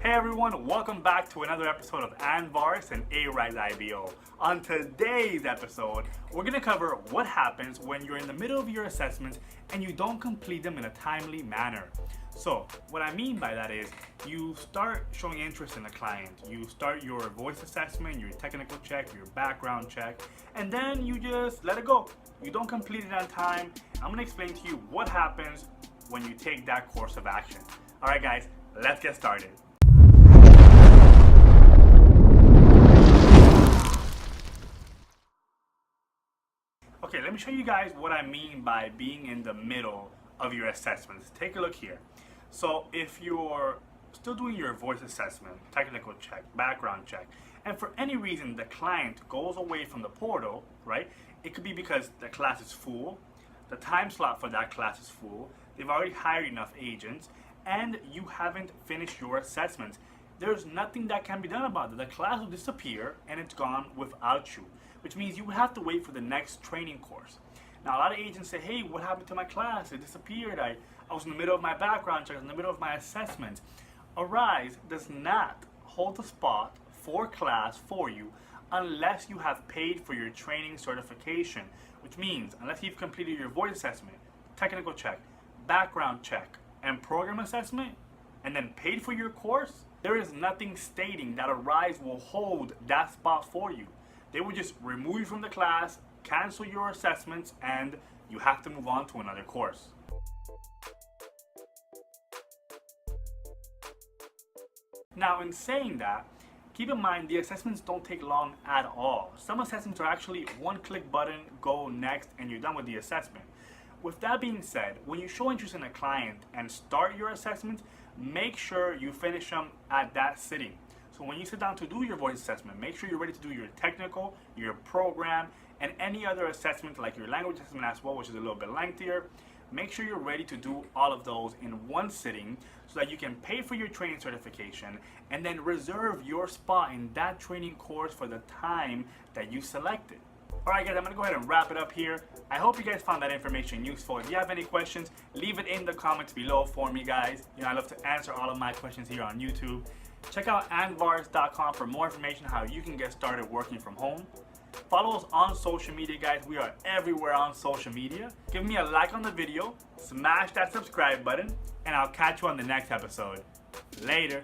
Hey everyone, welcome back to another episode of Andvaris and A-Rise IBO. On today's episode, we're going to cover what happens when you're in the middle of your assessments and you don't complete them in a timely manner. So what I mean by that is you start showing interest in the client, you start your voice assessment, your technical check, your background check, and then you just let it go. You don't complete it on time. I'm going to explain to you what happens when you take that course of action. Alright guys, let's get started. Okay, let me show you guys what I mean by being in the middle of your assessments. Take a look here. So if you're still doing your voice assessment, technical check, background check, and for any reason the client goes away from the portal, right? It could be because the class is full, the time slot for that class is full, they've already hired enough agents, and you haven't finished your assessments. There's nothing that can be done about it. The class will disappear and it's gone without you, which means you would have to wait for the next training course. Now a lot of agents say, hey, what happened to my class? It disappeared. I was in the middle of my background check, I was in the middle of my assessment. Arise does not hold the spot for class for you unless you have paid for your training certification, which means unless you've completed your voice assessment, technical check, background check, and program assessment, and then paid for your course, there is nothing stating that Arise will hold that spot for you. They will just remove you from the class, cancel your assessments, and you have to move on to another course. Now, in saying that, keep in mind the assessments don't take long at all. Some assessments are actually one click button, go next, and you're done with the assessment. With that being said, when you show interest in a client and start your assessments, make sure you finish them at that sitting. So when you sit down to do your voice assessment, make sure you're ready to do your technical, your program, and any other assessment like your language assessment as well, which is a little bit lengthier. Make sure you're ready to do all of those in one sitting so that you can pay for your training certification and then reserve your spot in that training course for the time that you selected. Alright guys, I'm going to go ahead and wrap it up here. I hope you guys found that information useful. If you have any questions, leave it in the comments below for me, guys. I love to answer all of my questions here on YouTube. Check out andvaris.com for more information on how you can get started working from home. Follow us on social media, guys. We are everywhere on social media. Give me a like on the video, smash that subscribe button, and I'll catch you on the next episode. Later.